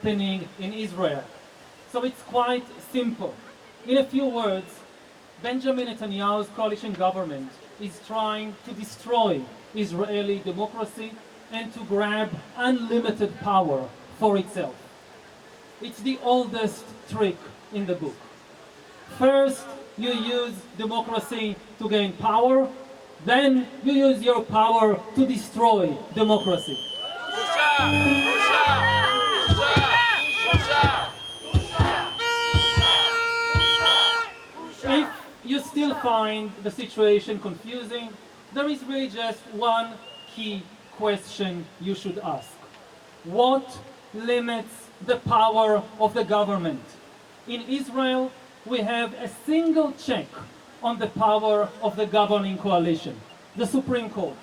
happening in Israel. So it's quite simple. In a few words, Benjamin Netanyahu's coalition government is trying to destroy Israeli democracy and to grab unlimited power for itself. It's the oldest trick in the book. First, you use democracy to gain power, then you use your power to destroy democracy. If you still find the situation confusing, there is really just one key question you should ask. What limits the power of the government? In Israel, we have a single check on the power of the governing coalition, the Supreme Court.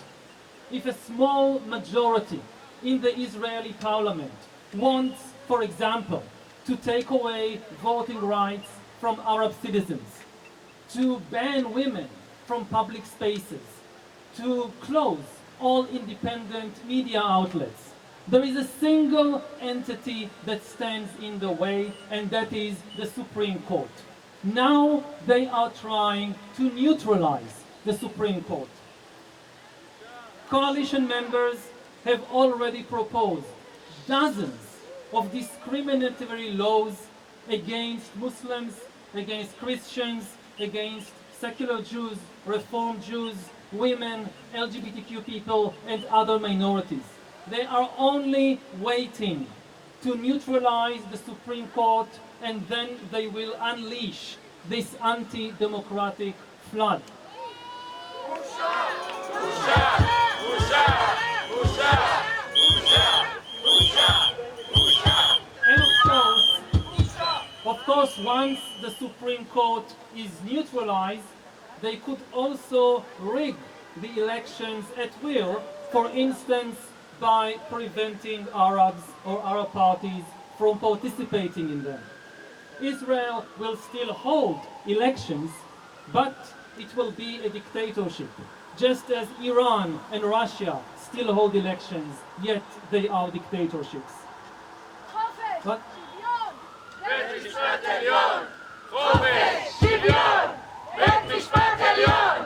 If a small majority in the Israeli parliament wants, for example, to take away voting rights from Arab citizens, to ban women from public spaces, to close all independent media outlets, there is a single entity that stands in the way, and that is the Supreme Court. Now they are trying to neutralize the Supreme Court. Coalition members have already proposed dozens of discriminatory laws against Muslims, against Christians, against secular Jews, Reform Jews, women, LGBTQ people, and other minorities. They are only waiting to neutralize the Supreme Court, and then they will unleash this anti-democratic flood. And of course, once the Supreme Court is neutralized, they could also rig the elections at will, for instance, by preventing Arabs or Arab parties from participating in them. Israel will still hold elections, but it will be a dictatorship, just as Iran and Russia still hold elections, yet they are dictatorships. But בית משפט עליון, חופש, שוויון, בית משפט עליון,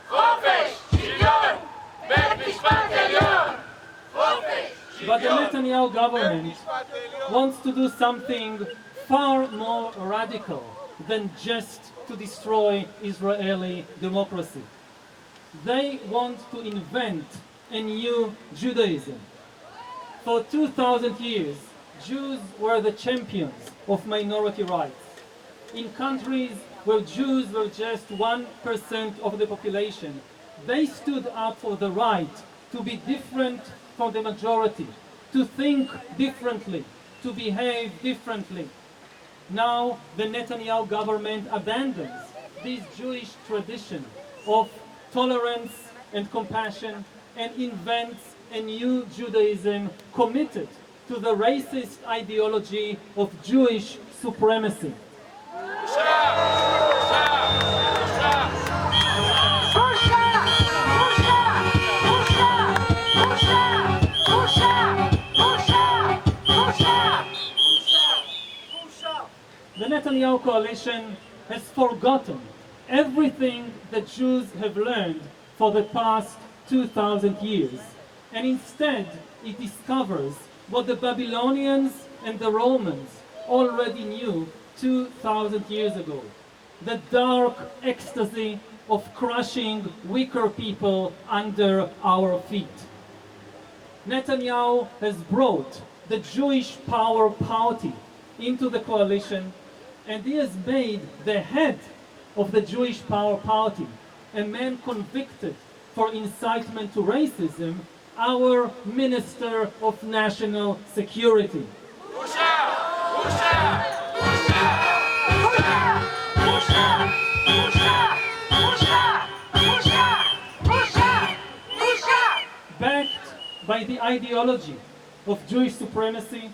חופש, שוויון, בית משפט עליון, חופש, But the Netanyahu government wants to do something far more radical than just to destroy Israeli democracy. They want to invent a new Judaism. For 2,000 years, Jews were the champions of minority rights. In countries where Jews were just 1% of the population, they stood up for the right to be different from the majority, to think differently, to behave differently. Now the Netanyahu government abandons this Jewish tradition of tolerance and compassion and invents a new Judaism committed to the racist ideology of Jewish supremacy. The Netanyahu coalition has forgotten everything that Jews have learned for the past 2,000 years, and instead it discovers what the Babylonians and the Romans already knew 2,000 years ago: the dark ecstasy of crushing weaker people under our feet. Netanyahu has brought the Jewish Power Party into the coalition, and he has made the head of the Jewish Power Party, a man convicted for incitement to racism, our Minister of National Security. Backed by the ideology of Jewish supremacy,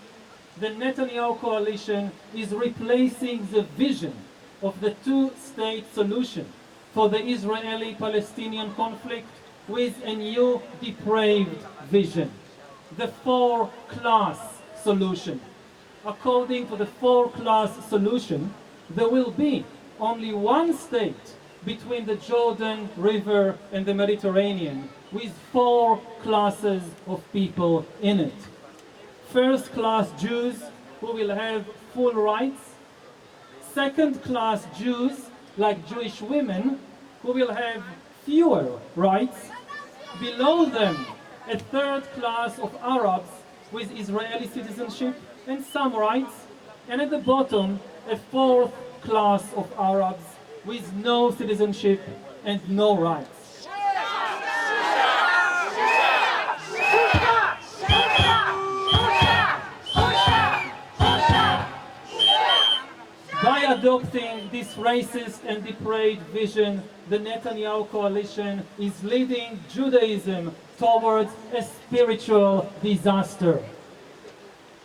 the Netanyahu coalition is replacing the vision of the two-state solution for the Israeli-Palestinian conflict with a new depraved vision, the four-class solution. according to the four-class solution, there will be only one state between the Jordan River and the Mediterranean, with four classes of people in it. First-class Jews, who will have full rights. Second-class Jews, like Jewish women, who will have fewer rights. Below them, a third class of Arabs with Israeli citizenship and some rights. And at the bottom, a fourth class of Arabs with no citizenship and no rights. By adopting this racist and depraved vision, the Netanyahu coalition is leading Judaism towards a spiritual disaster.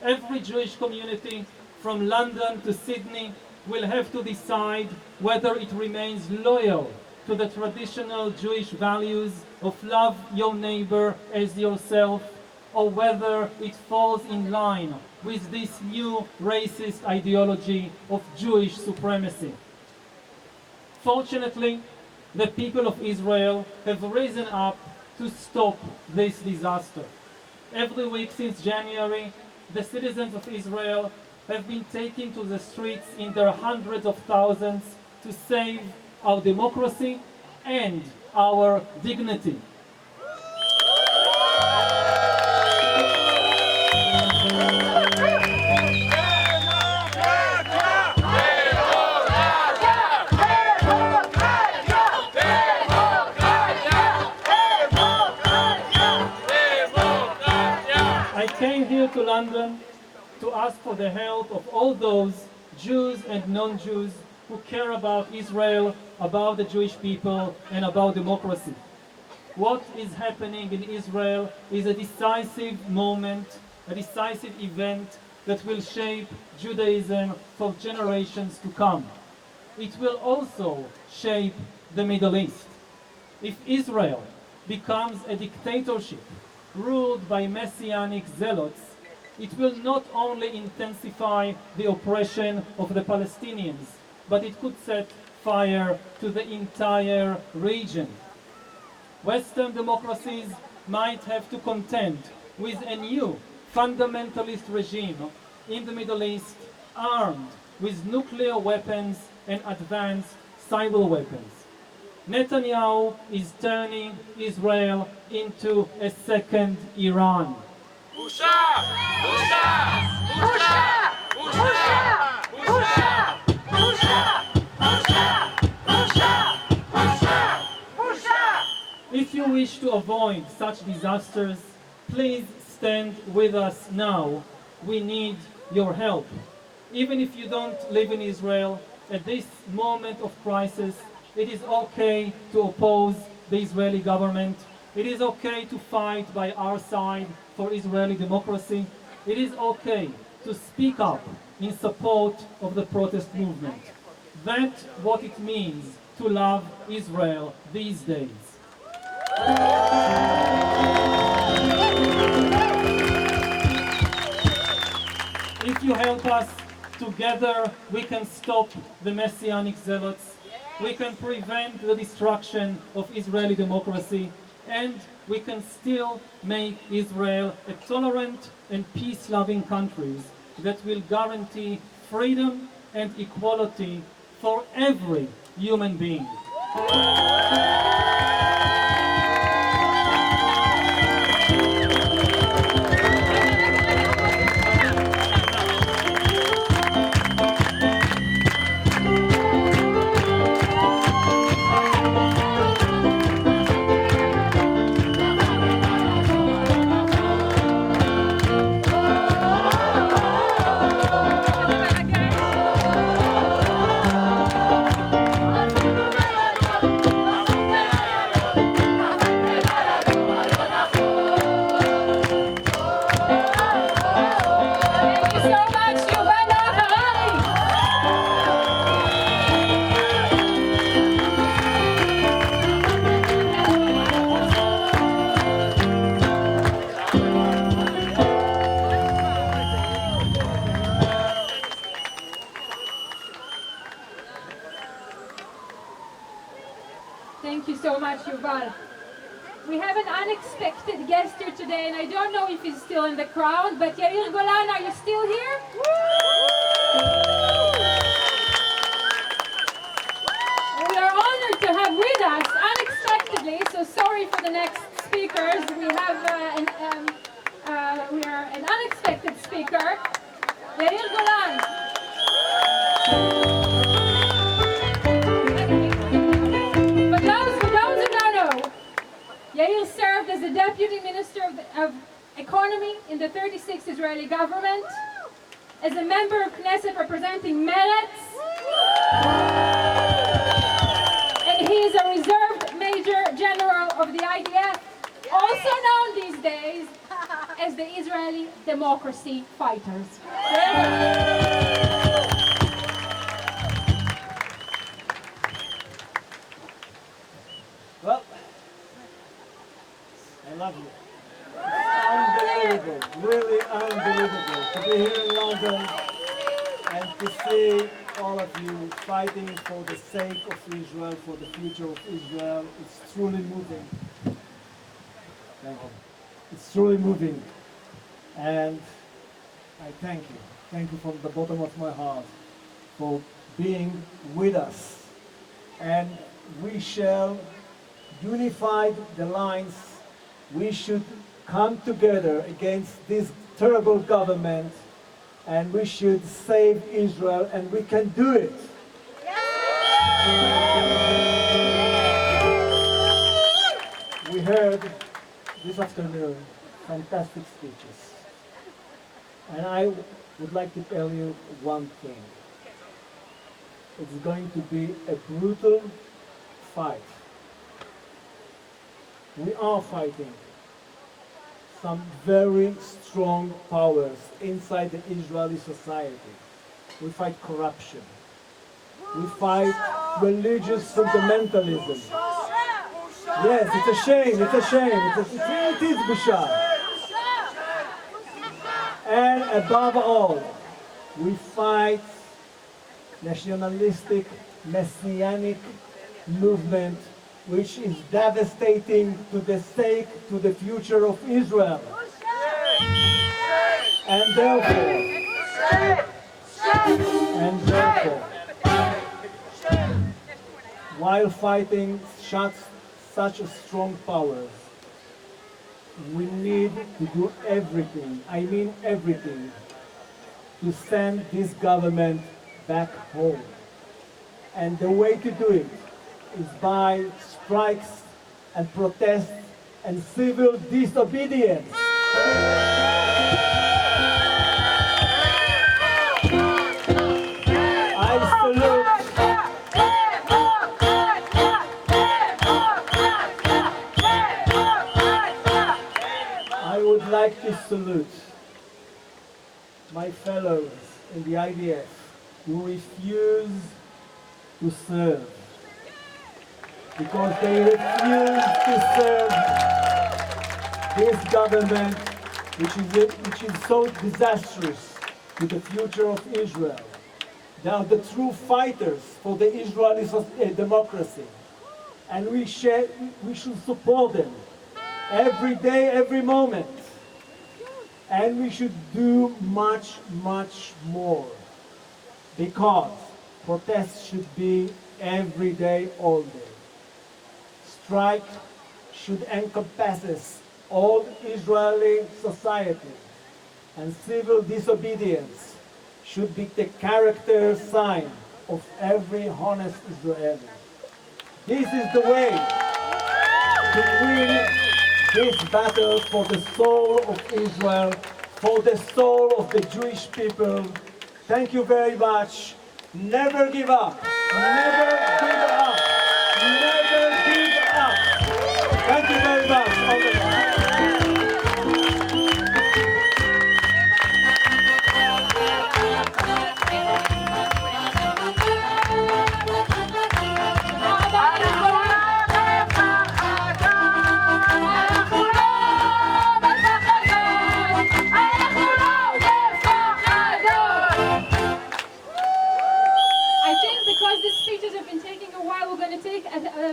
Every Jewish community, from London to Sydney, will have to decide whether it remains loyal to the traditional Jewish values of love your neighbor as yourself, or whether it falls in line with this new racist ideology of Jewish supremacy. Fortunately, the people of Israel have risen up to stop this disaster. Every week since January, the citizens of Israel have been taken to the streets in their hundreds of thousands to save our democracy and our dignity. I came here to London to ask for the help of all those Jews and non-Jews who care about Israel, about the Jewish people, and about democracy. What is happening in Israel is a decisive moment, a decisive event that will shape Judaism for generations to come. It will also shape the Middle East. If Israel becomes a dictatorship ruled by messianic zealots, it will not only intensify the oppression of the Palestinians, but it could set fire to the entire region. Western democracies might have to contend with a new fundamentalist regime in the Middle East, armed with nuclear weapons and advanced cyber weapons. Netanyahu is turning Israel into a second Iran. בושה! בושה! בושה! בושה! בושה! בושה! בושה! בושה! בושה! If you wish to avoid such disasters, please stand with us now. We need your help. Even if you don't live in Israel, at this moment of crisis, it is okay to oppose the Israeli government. It is okay to fight by our side for Israeli democracy. It is okay to speak up in support of the protest movement. That's what it means to love Israel these days. If you help us, together we can stop the messianic zealots, we can prevent the destruction of Israeli democracy, and we can still make Israel a tolerant and peace-loving country that will guarantee freedom and equality for every human being. Thank you so much, Yuval. We have an unexpected guest here today, and I don't know if he's still in the crowd, but Yair Golan, are you still here? We are honored to have with us, unexpectedly, so sorry for the next speakers. We are an unexpected speaker, Yair Golan. For those who don't know, Yair served as the Deputy Minister of Economy in the 36th Israeli government, as a member of Knesset representing Meretz, and he is a reserved Major General of the IDF, also known these days as the Israeli Democracy Fighters. Well, I love you. It's unbelievable, really unbelievable to be here in London and to see all of you fighting for the sake of Israel, for the future of Israel. It's truly moving. Thank you. It's truly moving. And I thank you. Thank you from the bottom of my heart for being with us. And we shall unify the lines. We should come together against this terrible government, and we should save Israel, and we can do it. We heard this afternoon fantastic speeches, and I would like to tell you one thing. It's going to be a brutal fight. We are fighting some very strong powers inside the Israeli society. We fight corruption. We fight religious fundamentalism. Yes, it's a shame, it's a shame. It is busha. And above all, we fight nationalistic, messianic movement which is devastating to the sake, to the future of Israel. And therefore, while fighting such a strong power, we need to do everything, I mean everything, to send this government back home. And the way to do it is by strikes and protests and civil disobedience. I would like to salute my fellows in the IDF who refuse to serve, because they refuse to serve this government which is so disastrous to the future of Israel. They are the true fighters for the Israeli democracy, and we should support them every day, every moment. And we should do much, much more, because protests should be every day, all day. Strike should encompass all Israeli society, and civil disobedience should be the character sign of every honest Israeli. This is the way to win this battle for the soul of Israel, for the soul of the Jewish people. Thank you very much. Never give up. Never give up. Never give up. Thank you very much.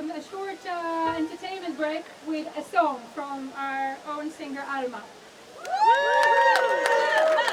A short with a song from our own singer Alma.